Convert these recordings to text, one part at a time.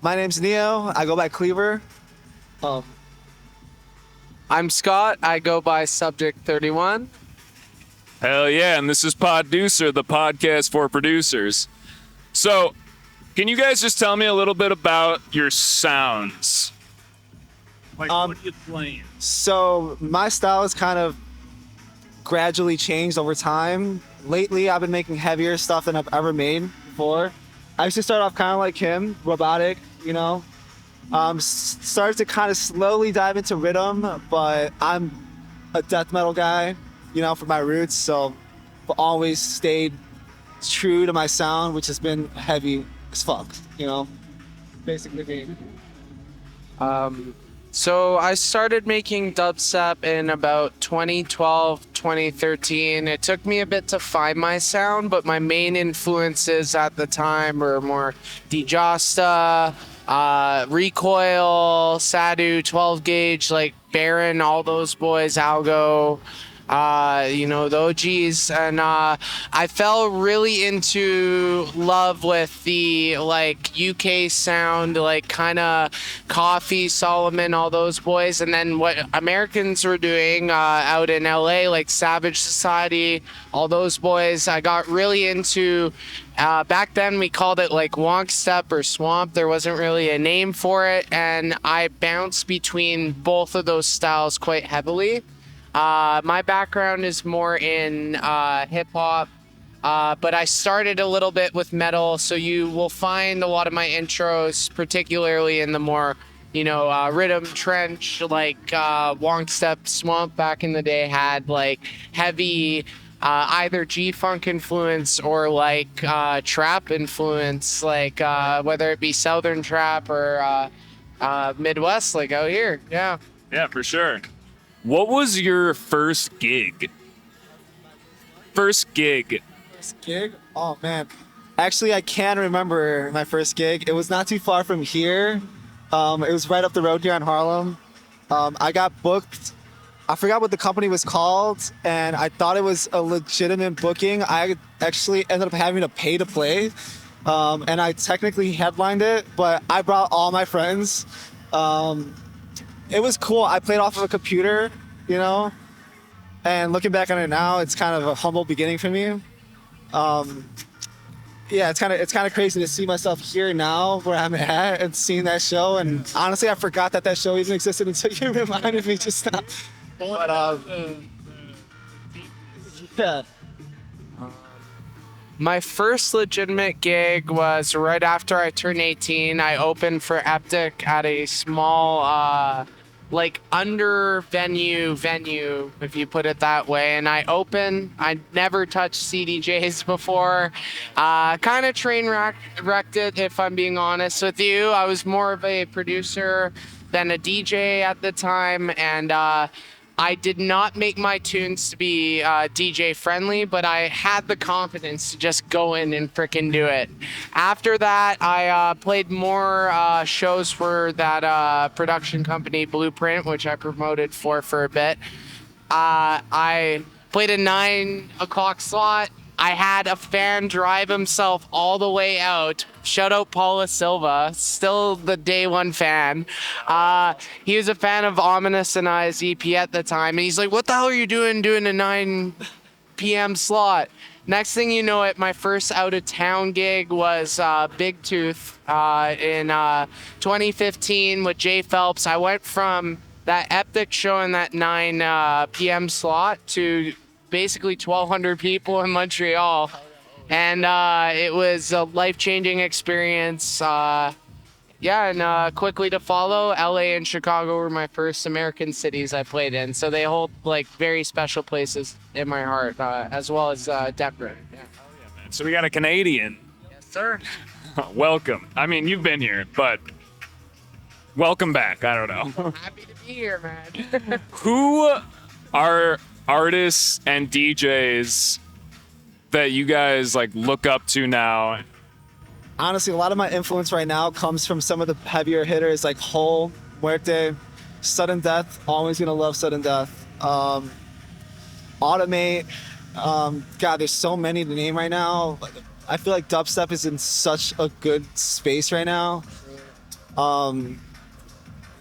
My name's Neo. I go by Kleavr. Um, I'm Scott. I go by Subject 31. Hell yeah, and this is Poducer, the podcast for producers. So, can you guys just tell me a little bit about your sounds? Like, what are you playing? so my style has kind of gradually changed over time. Lately, I've been making heavier stuff than I've ever made before. I used to start off kind of like him, robotic, you know. Started to kind of slowly dive into rhythm, but I'm a death metal guy, you know, for my roots. So I've always stayed true to my sound, which has been heavy as fuck, you know. Basically. So I started making dubstep in about 2012, 2013. It took me a bit to find my sound, but my main influences at the time were more Djasta, Recoil, Sadu, 12 gauge, like Baron, all those boys, Algo, the OGs. And I fell really into love with the like UK sound, like kind of Coffee, Solomon, all those boys. And then what Americans were doing out in LA, like Savage Society, all those boys, I got really into. Back then we called it like wonk step or swamp. There wasn't really a name for it, and I bounced between both of those styles quite heavily. My background is more in hip hop, but I started a little bit with metal, so you will find a lot of my intros, particularly in the more, rhythm trench, like wonk step, swamp back in the day had like heavy either G-funk influence or like trap influence, like whether it be southern trap or Midwest, like out here. Yeah. Yeah, for sure. What was your first gig? First gig. First gig? Oh man. Actually, I can remember my first gig. It was not too far from here. It was right up the road here in Harlem. I got booked. I forgot what the company was called, and I thought it was a legitimate booking. I actually ended up having to pay to play, and I technically headlined it, but I brought all my friends. It was cool. I played off of a computer, you know, and looking back on it now, it's kind of a humble beginning for me. Yeah, it's kind of crazy to see myself here now where I'm at and seeing that show. And honestly, I forgot that show even existed until you reminded me just now. But yeah. My first legitimate gig was right after I turned 18. I opened for Eptic at a small, under venue, if you put it that way. And I never touched CDJs before. Kind of train wrecked it, if I'm being honest with you. I was more of a producer than a DJ at the time. And I did not make my tunes to be DJ friendly, but I had the confidence to just go in and frickin' do it. After that, I played more shows for that production company, Blueprint, which I promoted for a bit. I played a 9 o'clock slot. I had a fan drive himself all the way out. Shout out Paula Silva, still the day one fan. He was a fan of Ominous and I's EP at the time, and he's like, "What the hell are you doing a 9 p.m. slot?" Next thing you know, my first out of town gig was Big Tooth in 2015 with Jay Phelps. I went from that epic show in that 9 p.m. slot to basically 1,200 people in Montreal, and it was a life-changing experience. And quickly to follow, LA and Chicago were my first American cities I played in, so they hold like very special places in my heart, as well as Denver. Yeah. So we got a Canadian. Yes, sir. Welcome. I mean, you've been here, but welcome back. I don't know. Happy to be here, man. Who are artists and DJs that you guys like look up to now? Honestly, a lot of my influence right now comes from some of the heavier hitters like Hole, Muerte, Sudden Death. Always gonna love Sudden Death. Automate. God, there's so many to name right now. I feel like dubstep is in such a good space right now.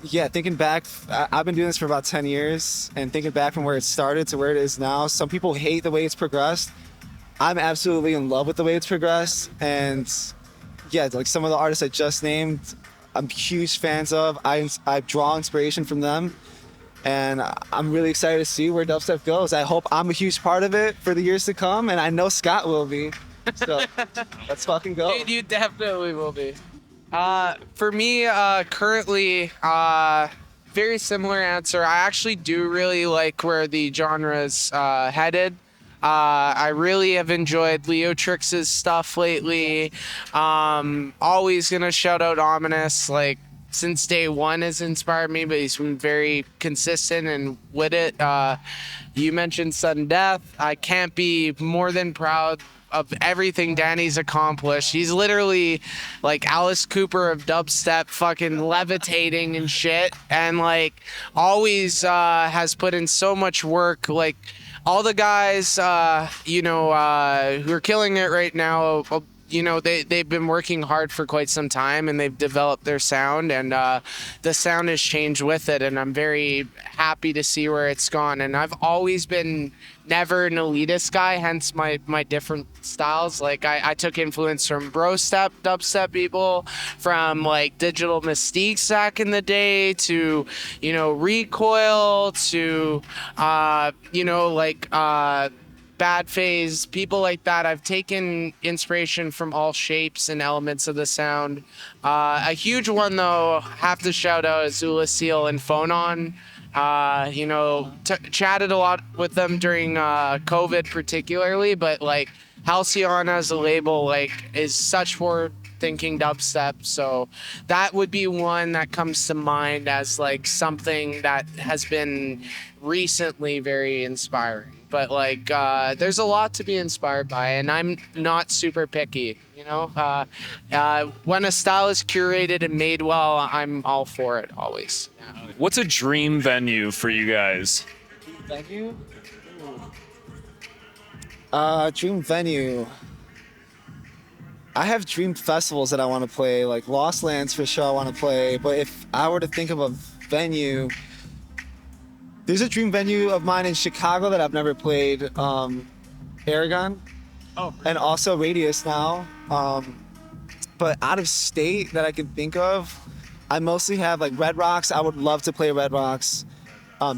Yeah, thinking back, I've been doing this for about 10 years, and thinking back from where it started to where it is now, some people hate the way it's progressed. I'm absolutely in love with the way it's progressed, and yeah, like some of the artists I just named, I'm huge fans of. I draw inspiration from them, and I'm really excited to see where dubstep goes. I hope I'm a huge part of it for the years to come, and I know Scott will be. So let's fucking go. Dude, you definitely will be. For me, currently, very similar answer. I actually do really like where the genre's headed. I really have enjoyed Leo Trix's stuff lately. Always gonna shout out Ominous. Like, since day one has inspired me, but he's been very consistent and with it. You mentioned Sudden Death. I can't be more than proud of everything Danny's accomplished. He's literally like Alice Cooper of dubstep, fucking levitating and shit, and like always has put in so much work. Like all the guys who are killing it right now, they've been working hard for quite some time, and they've developed their sound, and the sound has changed with it, and I'm very happy to see where it's gone. And I've always been never an elitist guy, hence my different styles. Like I took influence from bro step, dubstep people, from like Digital Mystiques back in the day, to Recoil, to Bad Phase, people like that. I've taken inspiration from all shapes and elements of the sound. A huge one, though, have to shout out is Ulyseel and Phonon. Chatted a lot with them during COVID particularly, but like Halcyon as a label like is such forward-thinking dubstep, so that would be one that comes to mind as like something that has been recently very inspiring. But like there's a lot to be inspired by, and I'm not super picky, when a style is curated and made well, I'm all for it always. Yeah. What's a dream venue for you guys? Venue? Dream venue. I have dream festivals that I want to play, like Lost Lands for sure I want to play, but if I were to think of a venue, there's a dream venue of mine in Chicago that I've never played, Aragon, and also Radius now. But out of state that I can think of, I mostly have like Red Rocks. I would love to play Red Rocks.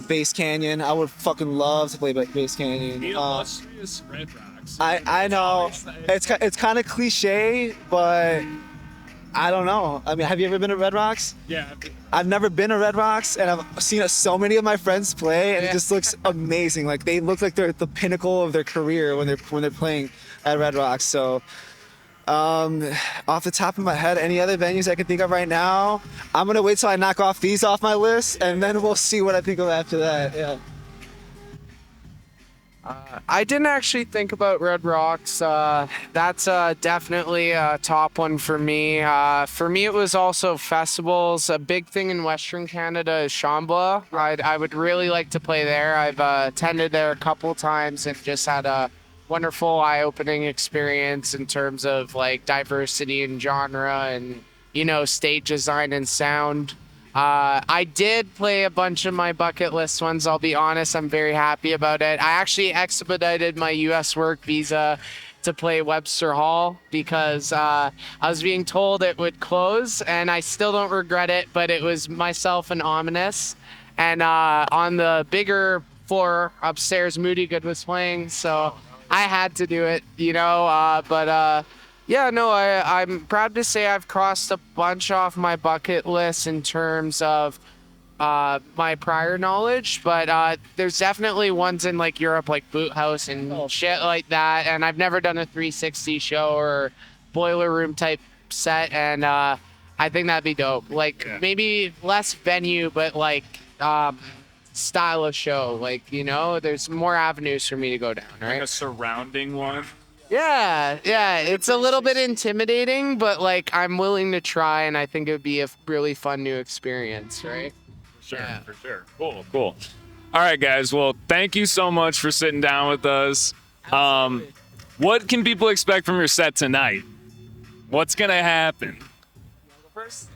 Bass Canyon. I would fucking love to play Bass Canyon. Illustrious Red Rocks. I know it's kind of cliche, but I don't know. I mean, have you ever been to Red Rocks? Yeah. I've never been to Red Rocks, and I've seen so many of my friends play, and it just looks amazing. Like they look like they're at the pinnacle of their career when they're playing at Red Rocks. So, off the top of my head, any other venues I can think of right now? I'm gonna wait till I knock off these off my list, and then we'll see what I think of after that. Yeah. I didn't actually think about Red Rocks. That's definitely a top one for me. For me, it was also festivals. A big thing in Western Canada is Shambhala. I would really like to play there. I've attended there a couple times and just had a wonderful eye-opening experience in terms of like diversity and genre and stage design and sound. I did play a bunch of my bucket list ones. I'll be honest, I'm very happy about it. I actually expedited my U.S. work visa to play Webster Hall because I was being told it would close, and I still don't regret it, but it was myself and Ominous. And on the bigger floor upstairs, Moody Good was playing, so I had to do it, I'm proud to say I've crossed a bunch off my bucket list in terms of my prior knowledge, but there's definitely ones in like Europe, like Boot House and shit like that, and I've never done a 360 show or boiler room type set, and I think that'd be dope. Like maybe less venue, but like style of show, like there's more avenues for me to go down, right? Like a surrounding one. Yeah, it's a little bit intimidating, but like I'm willing to try, and I think it would be a really fun new experience, right? For sure. Cool. All right, guys. Well, thank you so much for sitting down with us. What can people expect from your set tonight? What's gonna happen? First,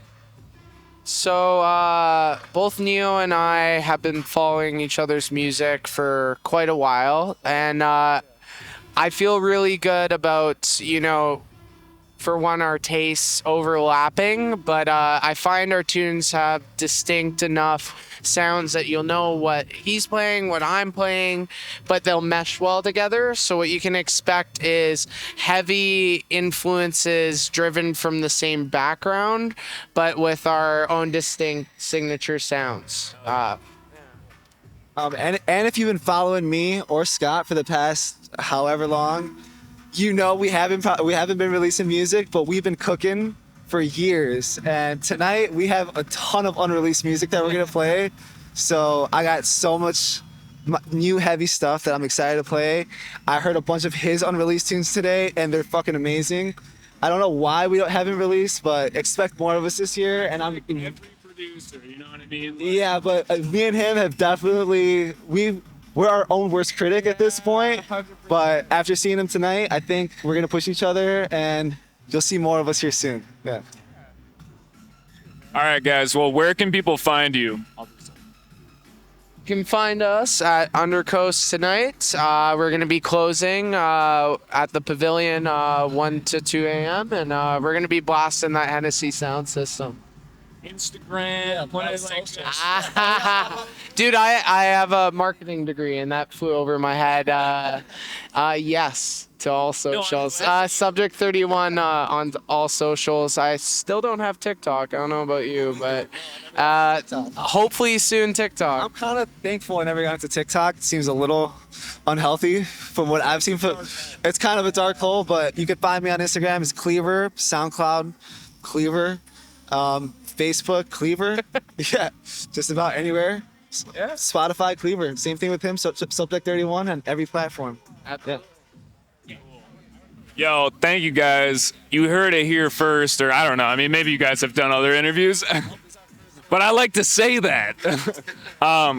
So, both Neo and I have been following each other's music for quite a while, and I feel really good about, for one, our tastes overlapping, but I find our tunes have distinct enough sounds that you'll know what he's playing, what I'm playing, but they'll mesh well together. So what you can expect is heavy influences driven from the same background, but with our own distinct signature sounds. And if you've been following me or Scott for the past however long, we haven't been releasing music, but we've been cooking for years. And tonight we have a ton of unreleased music that we're gonna play. So I got so much new heavy stuff that I'm excited to play. I heard a bunch of his unreleased tunes today, and they're fucking amazing. I don't know why we haven't released, but expect more of us this year. And I'm Every producer, you know what I mean? yeah, but me and him have definitely we're our own worst critic at this point, but after seeing him tonight, I think we're gonna push each other, and you'll see more of us here soon. Yeah. All right, guys. Well, where can people find you? You can find us at Undercoast tonight. We're going to be closing at the Pavilion 1 to 2 a.m. And we're going to be blasting that Hennessy sound system. Instagram, Dude, I have a marketing degree, and that flew over my head. Yes, to all socials. Subject 31 on all socials. I still don't have TikTok. I don't know about you, but hopefully soon TikTok. I'm kind of thankful I never got into TikTok. It seems a little unhealthy from what I've seen. It's kind of a dark hole, but you can find me on Instagram. It's Kleavr, SoundCloud, Kleavr, Facebook, Kleavr. Yeah, just about anywhere. Yeah. Spotify, Kleavr. Same thing with him. Subject 31 on every platform. Yeah. Yo, thank you guys. You heard it here first, or I don't know. I mean, maybe you guys have done other interviews, but I like to say that.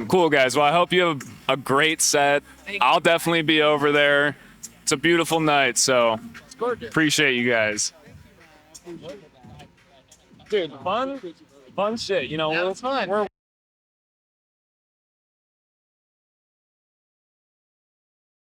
Cool, guys. Well, I hope you have a great set. I'll definitely be over there. It's a beautiful night, so appreciate you guys. Dude, fun shit. You know, That was fun. we're